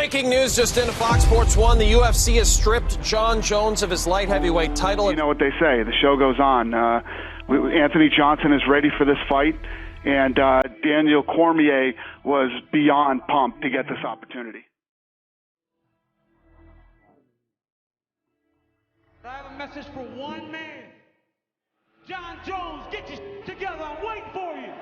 Breaking news just into Fox Sports 1. The UFC has stripped Jon Jones of his light heavyweight title. You know what they say, the show goes on. Anthony Johnson is ready for this fight, and Daniel Cormier was beyond pumped to get this opportunity. I have a message for one man. Jon Jones, get your together. I'm waiting for you.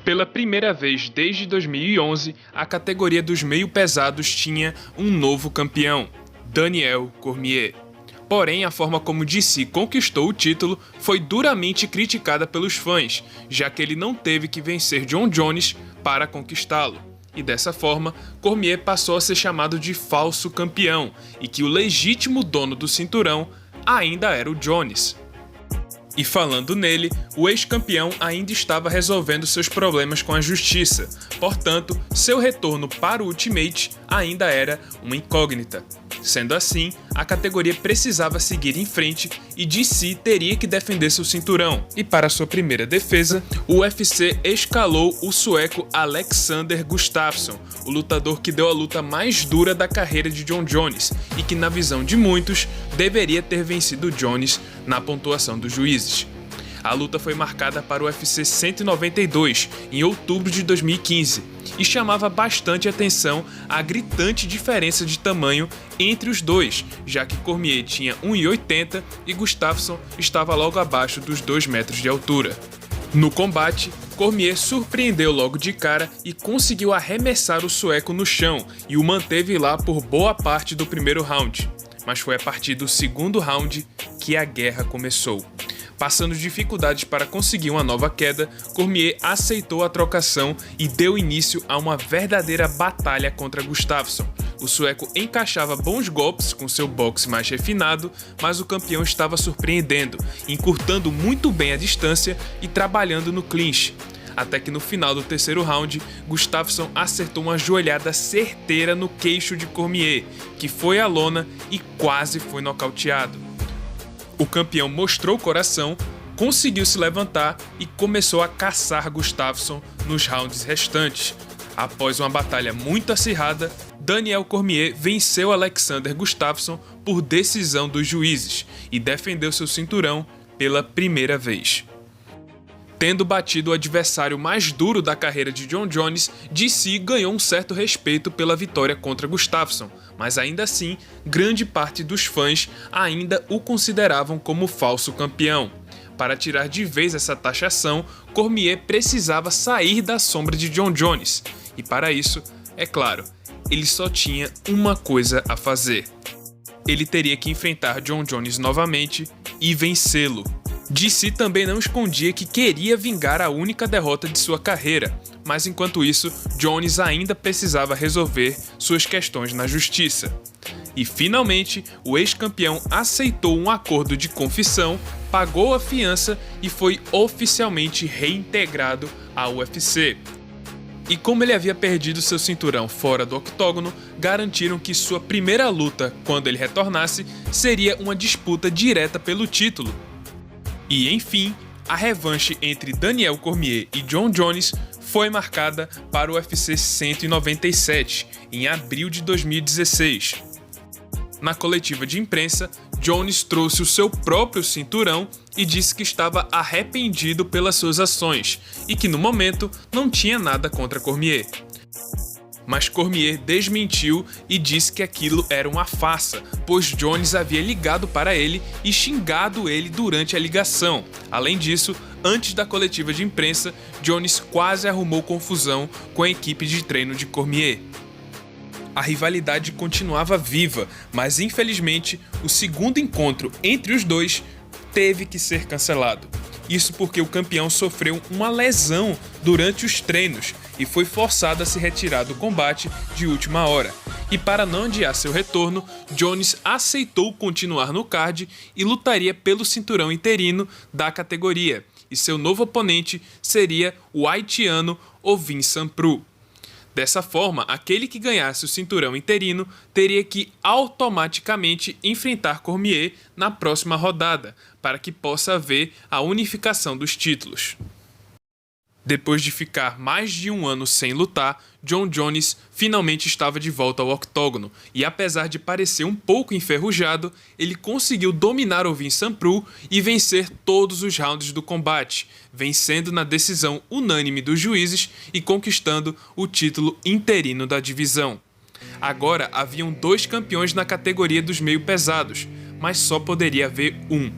Pela primeira vez desde 2011, a categoria dos meio-pesados tinha um novo campeão, Daniel Cormier. Porém, a forma como DC conquistou o título foi duramente criticada pelos fãs, já que ele não teve que vencer Jon Jones para conquistá-lo. E dessa forma, Cormier passou a ser chamado de falso campeão, e que o legítimo dono do cinturão ainda era o Jones. E falando nele, o ex-campeão ainda estava resolvendo seus problemas com a justiça, portanto, seu retorno para o Ultimate ainda era uma incógnita. Sendo assim, a categoria precisava seguir em frente e DC teria que defender seu cinturão. E para sua primeira defesa, o UFC escalou o sueco Alexander Gustafsson, o lutador que deu a luta mais dura da carreira de Jon Jones e que, na visão de muitos, deveria ter vencido Jones na pontuação dos juízes. A luta foi marcada para o UFC 192, em outubro de 2015, e chamava bastante atenção a gritante diferença de tamanho entre os dois, já que Cormier tinha 1,80 e Gustafsson estava logo abaixo dos 2 metros de altura. No combate, Cormier surpreendeu logo de cara e conseguiu arremessar o sueco no chão e o manteve lá por boa parte do primeiro round. Mas foi a partir do segundo round que a guerra começou. Passando dificuldades para conseguir uma nova queda, Cormier aceitou a trocação e deu início a uma verdadeira batalha contra Gustafsson. O sueco encaixava bons golpes com seu boxe mais refinado, mas o campeão estava surpreendendo, encurtando muito bem a distância e trabalhando no clinch. Até que no final do terceiro round, Gustafsson acertou uma joelhada certeira no queixo de Cormier, que foi à lona e quase foi nocauteado. O campeão mostrou coração, conseguiu se levantar e começou a caçar Gustafsson nos rounds restantes. Após uma batalha muito acirrada, Daniel Cormier venceu Alexander Gustafsson por decisão dos juízes e defendeu seu cinturão pela primeira vez. Tendo batido o adversário mais duro da carreira de Jon Jones, DC ganhou um certo respeito pela vitória contra Gustafsson, mas ainda assim, grande parte dos fãs ainda o consideravam como falso campeão. Para tirar de vez essa taxação, Cormier precisava sair da sombra de Jon Jones, e para isso, é claro, ele só tinha uma coisa a fazer. Ele teria que enfrentar Jon Jones novamente e vencê-lo. DC também não escondia que queria vingar a única derrota de sua carreira, mas enquanto isso, Jones ainda precisava resolver suas questões na justiça. E finalmente, o ex-campeão aceitou um acordo de confissão, pagou a fiança e foi oficialmente reintegrado ao UFC. E como ele havia perdido seu cinturão fora do octógono, garantiram que sua primeira luta, quando ele retornasse, seria uma disputa direta pelo título. E enfim, a revanche entre Daniel Cormier e Jon Jones foi marcada para o UFC 197, em abril de 2016. Na coletiva de imprensa, Jones trouxe o seu próprio cinturão e disse que estava arrependido pelas suas ações e que no momento não tinha nada contra Cormier. Mas Cormier desmentiu e disse que aquilo era uma farsa, pois Jones havia ligado para ele e xingado ele durante a ligação. Além disso, antes da coletiva de imprensa, Jones quase arrumou confusão com a equipe de treino de Cormier. A rivalidade continuava viva, mas infelizmente o segundo encontro entre os dois teve que ser cancelado. Isso porque o campeão sofreu uma lesão durante os treinos e foi forçado a se retirar do combate de última hora. E para não adiar seu retorno, Jones aceitou continuar no card e lutaria pelo cinturão interino da categoria, e seu novo oponente seria o haitiano Ovin Sanprou. Dessa forma, aquele que ganhasse o cinturão interino teria que automaticamente enfrentar Cormier na próxima rodada, para que possa haver a unificação dos títulos. Depois de ficar mais de um ano sem lutar, Jon Jones finalmente estava de volta ao octógono, e apesar de parecer um pouco enferrujado, ele conseguiu dominar Ovin Sanprou e vencer todos os rounds do combate, vencendo na decisão unânime dos juízes e conquistando o título interino da divisão. Agora haviam 2 campeões na categoria dos meio pesados, mas só poderia haver um.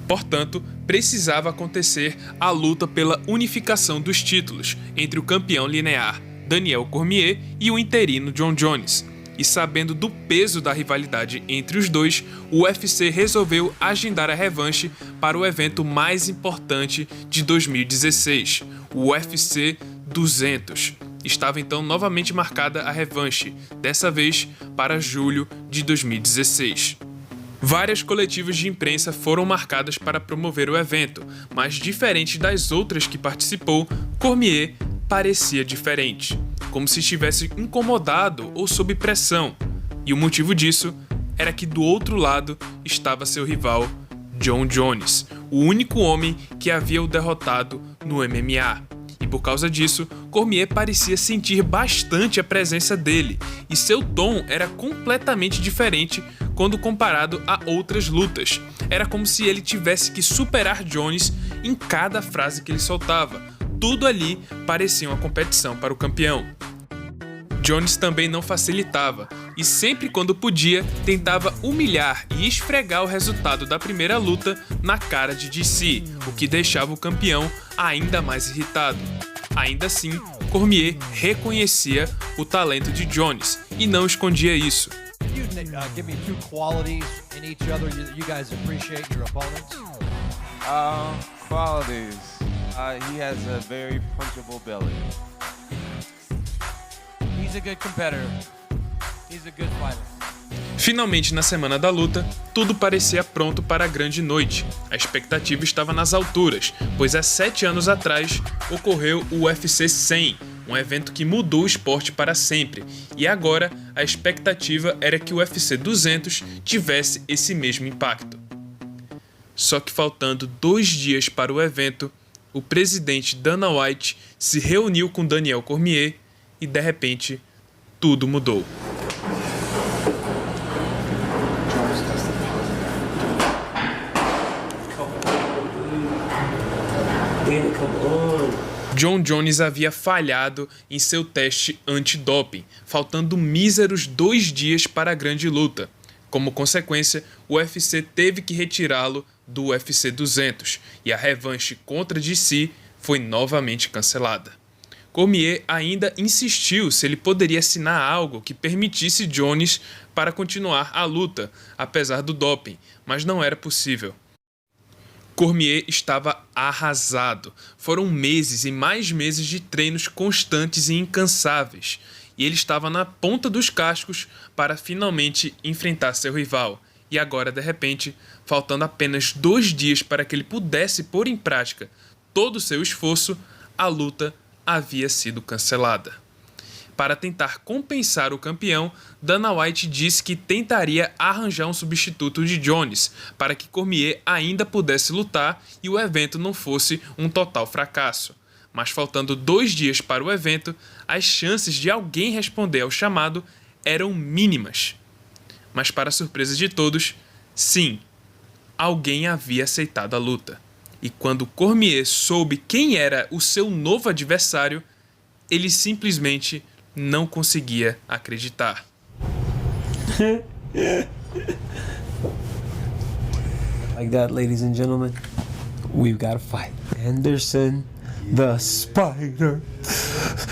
Portanto, precisava acontecer a luta pela unificação dos títulos entre o campeão linear Daniel Cormier e o interino Jon Jones. E sabendo do peso da rivalidade entre os dois, o UFC resolveu agendar a revanche para o evento mais importante de 2016, o UFC 200. Estava então novamente marcada a revanche, dessa vez para julho de 2016. Várias coletivas de imprensa foram marcadas para promover o evento, mas diferente das outras que participou, Cormier parecia diferente, como se estivesse incomodado ou sob pressão, e o motivo disso era que do outro lado estava seu rival, Jon Jones, o único homem que havia o derrotado no MMA. E por causa disso, Cormier parecia sentir bastante a presença dele, e seu tom era completamente diferente quando comparado a outras lutas. Era como se ele tivesse que superar Jones em cada frase que ele soltava. Tudo ali parecia uma competição para o campeão. Jones também não facilitava, e sempre quando podia, tentava humilhar e esfregar o resultado da primeira luta na cara de DC, o que deixava o campeão ainda mais irritado. Ainda assim, Cormier reconhecia o talento de Jones e não escondia isso. Give me 2 qualities in each other you guys appreciate in your opponents. Qualities. He has a very punchable belly. He's a good competitor. He's a good fighter. Finalmente, na semana da luta, tudo parecia pronto para a grande noite. A expectativa estava nas alturas, pois há 7 anos atrás ocorreu o UFC 100, um evento que mudou o esporte para sempre, e agora a expectativa era que o UFC 200 tivesse esse mesmo impacto. Só que faltando 2 dias para o evento, o presidente Dana White se reuniu com Daniel Cormier e, de repente, tudo mudou. Jon Jones havia falhado em seu teste antidoping, faltando míseros 2 dias para a grande luta. Como consequência, o UFC teve que retirá-lo do UFC 200 e a revanche contra DC foi novamente cancelada. Cormier ainda insistiu se ele poderia assinar algo que permitisse Jones para continuar a luta, apesar do doping, mas não era possível. Cormier estava arrasado. Foram meses e mais meses de treinos constantes e incansáveis, e ele estava na ponta dos cascos para finalmente enfrentar seu rival. E agora, de repente, faltando apenas 2 dias para que ele pudesse pôr em prática todo o seu esforço, a luta havia sido cancelada. Para tentar compensar o campeão, Dana White disse que tentaria arranjar um substituto de Jones para que Cormier ainda pudesse lutar e o evento não fosse um total fracasso. Mas faltando 2 dias para o evento, as chances de alguém responder ao chamado eram mínimas. Mas para surpresa de todos, sim, alguém havia aceitado a luta. E quando Cormier soube quem era o seu novo adversário, ele simplesmente não conseguia acreditar. Like that, ladies and gentlemen, we've got a fight. Anderson, the Spider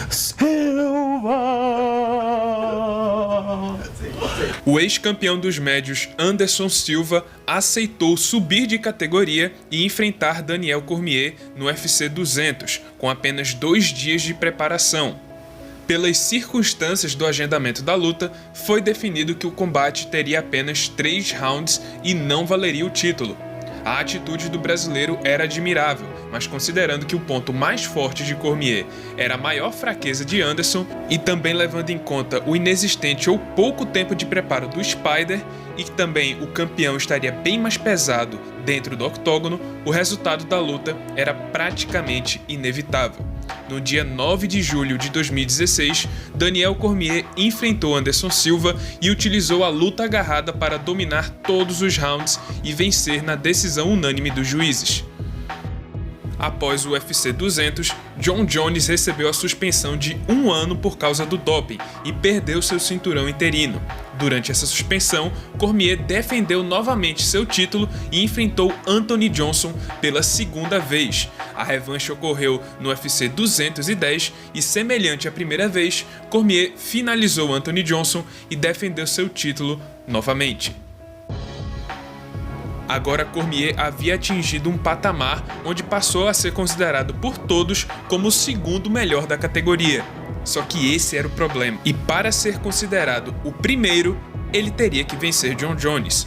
Silva. O ex-campeão dos médios Anderson Silva aceitou subir de categoria e enfrentar Daniel Cormier no UFC 200, com apenas 2 dias de preparação. Pelas circunstâncias do agendamento da luta, foi definido que o combate teria apenas 3 rounds e não valeria o título. A atitude do brasileiro era admirável, mas considerando que o ponto mais forte de Cormier era a maior fraqueza de Anderson e também levando em conta o inexistente ou pouco tempo de preparo do Spider e que também o campeão estaria bem mais pesado dentro do octógono, o resultado da luta era praticamente inevitável. No dia 9 de julho de 2016, Daniel Cormier enfrentou Anderson Silva e utilizou a luta agarrada para dominar todos os rounds e vencer na decisão unânime dos juízes. Após o UFC 200, Jon Jones recebeu a suspensão de 1 ano por causa do doping e perdeu seu cinturão interino. Durante essa suspensão, Cormier defendeu novamente seu título e enfrentou Anthony Johnson pela segunda vez. A revanche ocorreu no UFC 210 e, semelhante à primeira vez, Cormier finalizou Anthony Johnson e defendeu seu título novamente. Agora Cormier havia atingido um patamar onde passou a ser considerado por todos como o segundo melhor da categoria. Só que esse era o problema, e para ser considerado o primeiro, ele teria que vencer Jon Jones.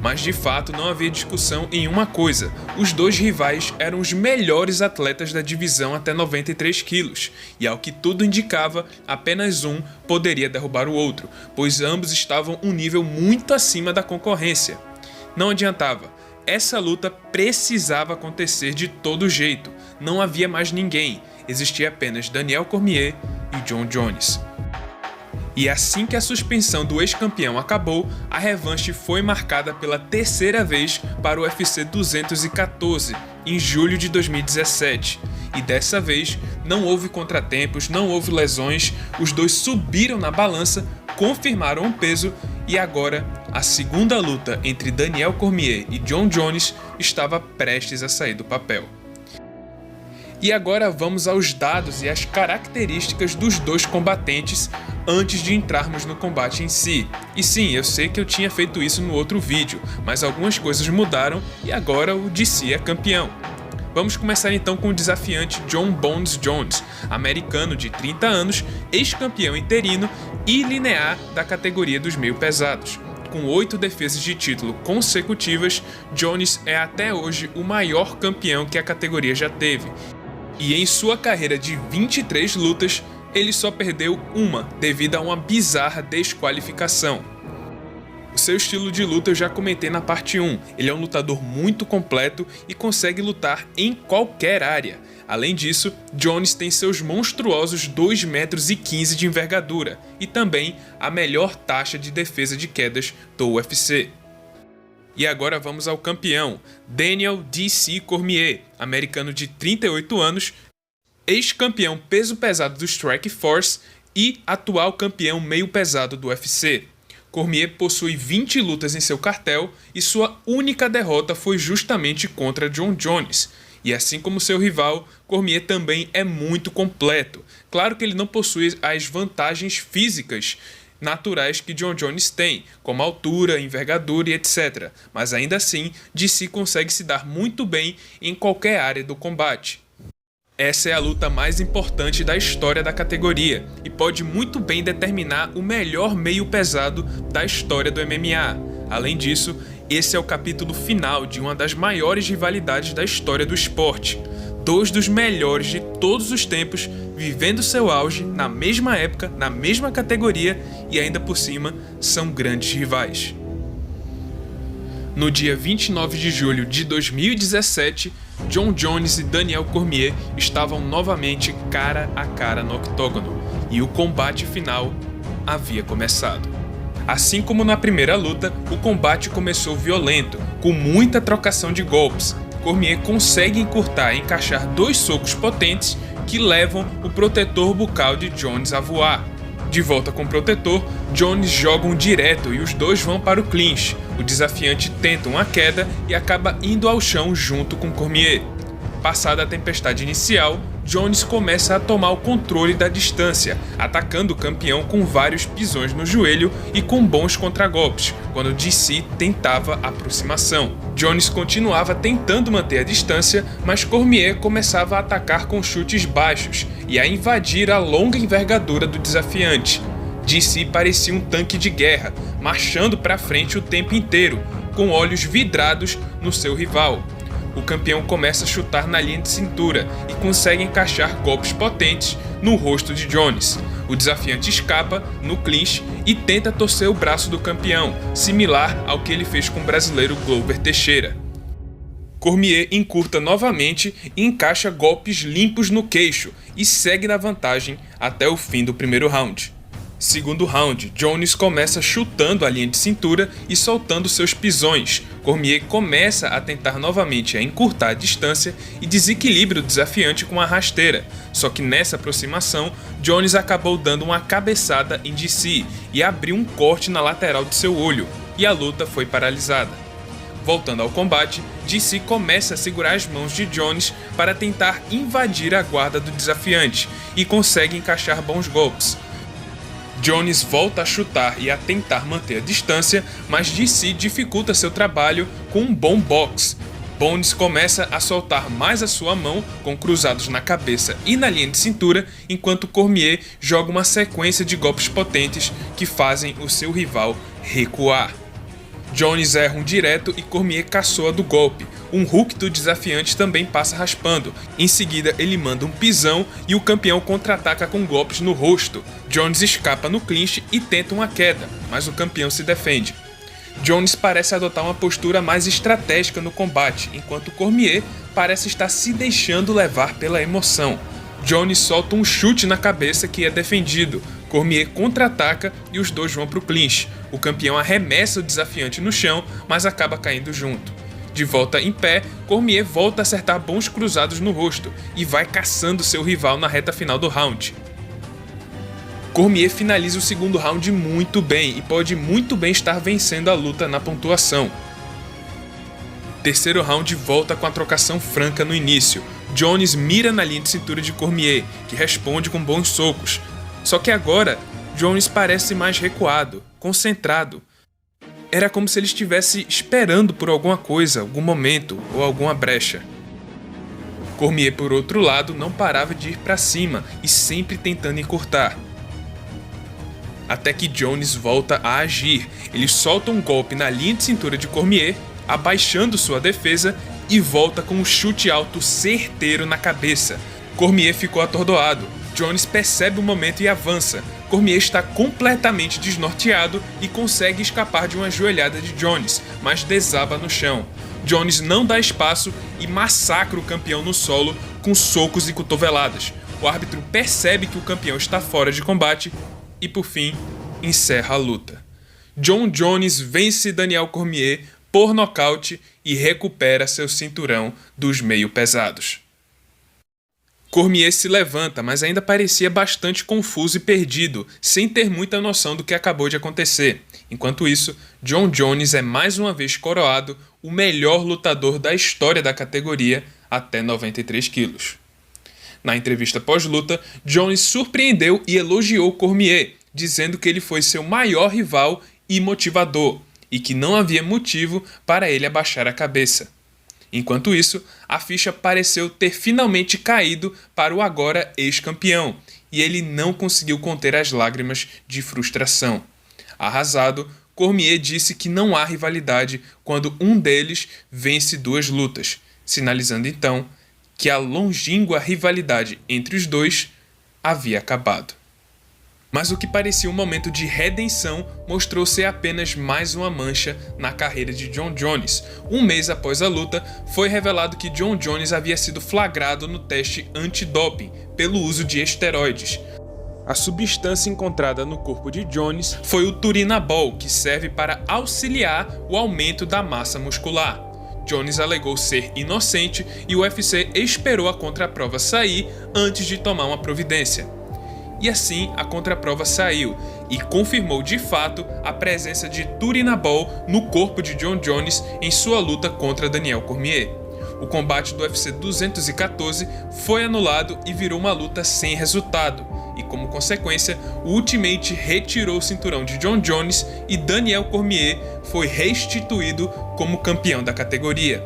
Mas de fato não havia discussão em uma coisa: os dois rivais eram os melhores atletas da divisão até 93 quilos, e ao que tudo indicava, apenas um poderia derrubar o outro, pois ambos estavam um nível muito acima da concorrência. Não adiantava, essa luta precisava acontecer de todo jeito, não havia mais ninguém, existia apenas Daniel Cormier e Jon Jones. E assim que a suspensão do ex-campeão acabou, a revanche foi marcada pela terceira vez para o UFC 214, em julho de 2017. E dessa vez, não houve contratempos, não houve lesões, os dois subiram na balança, confirmaram o peso e agora a segunda luta entre Daniel Cormier e Jon Jones estava prestes a sair do papel. E agora vamos aos dados e às características dos dois combatentes antes de entrarmos no combate em si. E sim, eu sei que eu tinha feito isso no outro vídeo, mas algumas coisas mudaram e agora o DC é campeão. Vamos começar então com o desafiante Jon Bones Jones, americano de 30 anos, ex-campeão interino e linear da categoria dos meio pesados. Com 8 defesas de título consecutivas, Jones é até hoje o maior campeão que a categoria já teve. E em sua carreira de 23 lutas, ele só perdeu uma devido a uma bizarra desqualificação. O seu estilo de luta eu já comentei na parte 1, ele é um lutador muito completo e consegue lutar em qualquer área. Além disso, Jones tem seus monstruosos 2,15 metros de envergadura e também a melhor taxa de defesa de quedas do UFC. E agora vamos ao campeão, Daniel DC Cormier, americano de 38 anos, ex-campeão peso pesado do Strikeforce e atual campeão meio pesado do UFC. Cormier possui 20 lutas em seu cartel e sua única derrota foi justamente contra Jon Jones. E assim como seu rival, Cormier também é muito completo. Claro que ele não possui as vantagens físicas naturais que Jon Jones tem, como altura, envergadura e etc. Mas ainda assim, DC consegue se dar muito bem em qualquer área do combate. Essa é a luta mais importante da história da categoria e pode muito bem determinar o melhor meio pesado da história do MMA. Além disso, esse é o capítulo final de uma das maiores rivalidades da história do esporte. 2 dos melhores de todos os tempos vivendo seu auge na mesma época, na mesma categoria e ainda por cima são grandes rivais. No dia 29 de julho de 2017, Jon Jones e Daniel Cormier estavam novamente cara a cara no octógono, e o combate final havia começado. Assim como na primeira luta, o combate começou violento, com muita trocação de golpes. Cormier consegue encurtar e encaixar 2 socos potentes que levam o protetor bucal de Jones a voar. De volta com o protetor, Jones joga um direto e os dois vão para o clinch. O desafiante tenta uma queda e acaba indo ao chão junto com Cormier. Passada a tempestade inicial, Jones começa a tomar o controle da distância, atacando o campeão com vários pisões no joelho e com bons contragolpes, quando DC tentava aproximação. Jones continuava tentando manter a distância, mas Cormier começava a atacar com chutes baixos e a invadir a longa envergadura do desafiante. DC parecia um tanque de guerra, marchando para frente o tempo inteiro, com olhos vidrados no seu rival. O campeão começa a chutar na linha de cintura e consegue encaixar golpes potentes no rosto de Jones. O desafiante escapa no clinch e tenta torcer o braço do campeão, similar ao que ele fez com o brasileiro Glover Teixeira. Cormier encurta novamente e encaixa golpes limpos no queixo e segue na vantagem até o fim do primeiro round. Segundo round, Jones começa chutando a linha de cintura e soltando seus pisões. Cormier começa a tentar novamente a encurtar a distância e desequilibra o desafiante com a rasteira. Só que nessa aproximação, Jones acabou dando uma cabeçada em DC e abriu um corte na lateral de seu olho, e a luta foi paralisada. Voltando ao combate, DC começa a segurar as mãos de Jones para tentar invadir a guarda do desafiante e consegue encaixar bons golpes. Jones volta a chutar e a tentar manter a distância, mas DC dificulta seu trabalho com um bom box. Bones começa a soltar mais a sua mão, com cruzados na cabeça e na linha de cintura, enquanto Cormier joga uma sequência de golpes potentes que fazem o seu rival recuar. Jones erra um direto e Cormier caçoa do golpe. Um hook do desafiante também passa raspando. Em seguida, ele manda um pisão e o campeão contra-ataca com golpes no rosto. Jones escapa no clinch e tenta uma queda, mas o campeão se defende. Jones parece adotar uma postura mais estratégica no combate, enquanto Cormier parece estar se deixando levar pela emoção. Jones solta um chute na cabeça que é defendido. Cormier contra-ataca e os dois vão para o clinch. O campeão arremessa o desafiante no chão, mas acaba caindo junto. De volta em pé, Cormier volta a acertar bons cruzados no rosto e vai caçando seu rival na reta final do round. Cormier finaliza o segundo round muito bem e pode muito bem estar vencendo a luta na pontuação. Terceiro round volta com a trocação franca no início. Jones mira na linha de cintura de Cormier, que responde com bons socos. Só que agora, Jones parece mais recuado, concentrado. Era como se ele estivesse esperando por alguma coisa, algum momento ou alguma brecha. Cormier, por outro lado, não parava de ir para cima e sempre tentando encurtar. Até que Jones volta a agir. Ele solta um golpe na linha de cintura de Cormier, abaixando sua defesa e volta com um chute alto certeiro na cabeça. Cormier ficou atordoado. Jones percebe o momento e avança. Cormier está completamente desnorteado e consegue escapar de uma joelhada de Jones, mas desaba no chão. Jones não dá espaço e massacra o campeão no solo com socos e cotoveladas. O árbitro percebe que o campeão está fora de combate e, por fim, encerra a luta. Jon Jones vence Daniel Cormier por nocaute e recupera seu cinturão dos meio pesados. Cormier se levanta, mas ainda parecia bastante confuso e perdido, sem ter muita noção do que acabou de acontecer. Enquanto isso, Jon Jones é mais uma vez coroado o melhor lutador da história da categoria até 93 quilos. Na entrevista pós-luta, Jones surpreendeu e elogiou Cormier, dizendo que ele foi seu maior rival e motivador, e que não havia motivo para ele abaixar a cabeça. Enquanto isso, a ficha pareceu ter finalmente caído para o agora ex-campeão, e ele não conseguiu conter as lágrimas de frustração. Arrasado, Cormier disse que não há rivalidade quando um deles vence duas lutas, sinalizando então que a longínqua rivalidade entre os dois havia acabado. Mas o que parecia um momento de redenção mostrou ser apenas mais uma mancha na carreira de Jon Jones. Um mês após a luta, foi revelado que Jon Jones havia sido flagrado no teste antidoping pelo uso de esteroides. A substância encontrada no corpo de Jones foi o turinabol, que serve para auxiliar o aumento da massa muscular. Jones alegou ser inocente e o UFC esperou a contraprova sair antes de tomar uma providência. E assim a contraprova saiu e confirmou de fato a presença de turinabol no corpo de Jon Jones em sua luta contra Daniel Cormier. O combate do UFC 214 foi anulado e virou uma luta sem resultado, e como consequência, o Ultimate retirou o cinturão de Jon Jones e Daniel Cormier foi restituído como campeão da categoria.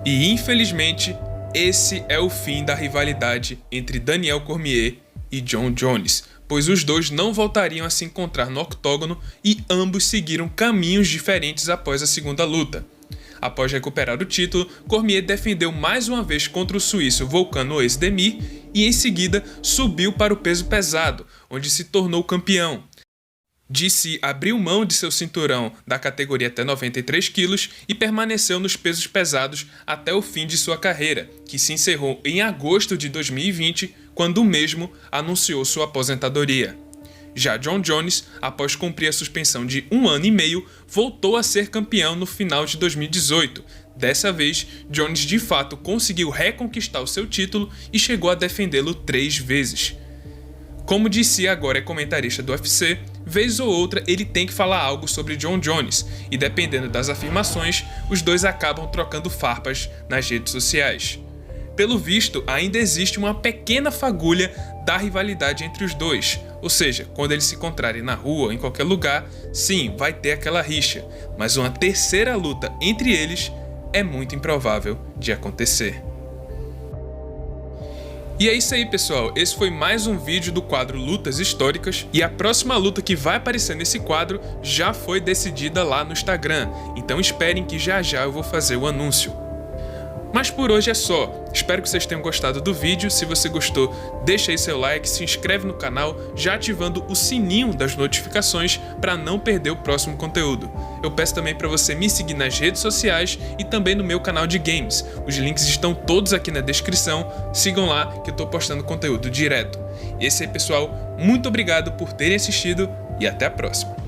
E infelizmente, esse é o fim da rivalidade entre Daniel Cormier e Jon Jones, pois os dois não voltariam a se encontrar no octógono e ambos seguiram caminhos diferentes após a segunda luta. Após recuperar o título, Cormier defendeu mais uma vez contra o suíço Volkan Oezdemir e em seguida subiu para o peso pesado, onde se tornou campeão. DC abriu mão de seu cinturão da categoria até 93 quilos e permaneceu nos pesos pesados até o fim de sua carreira, que se encerrou em agosto de 2020, quando o mesmo anunciou sua aposentadoria. Já Jon Jones, após cumprir a suspensão de 1 ano e meio, voltou a ser campeão no final de 2018. Dessa vez, Jones de fato conseguiu reconquistar o seu título e chegou a defendê-lo 3 vezes. Como DC agora é comentarista do UFC, vez ou outra ele tem que falar algo sobre Jon Jones, e dependendo das afirmações, os dois acabam trocando farpas nas redes sociais. Pelo visto, ainda existe uma pequena fagulha da rivalidade entre os dois, ou seja, quando eles se encontrarem na rua ou em qualquer lugar, sim, vai ter aquela rixa, mas uma terceira luta entre eles é muito improvável de acontecer. E é isso aí, pessoal, esse foi mais um vídeo do quadro Lutas Históricas, e a próxima luta que vai aparecer nesse quadro já foi decidida lá no Instagram, então esperem que já já eu vou fazer o anúncio. Mas por hoje é só, espero que vocês tenham gostado do vídeo. Se você gostou, deixa aí seu like, se inscreve no canal, já ativando o sininho das notificações para não perder o próximo conteúdo. Eu peço também para você me seguir nas redes sociais e também no meu canal de games. Os links estão todos aqui na descrição, sigam lá que eu estou postando conteúdo direto. E esse aí, pessoal, muito obrigado por terem assistido e até a próxima.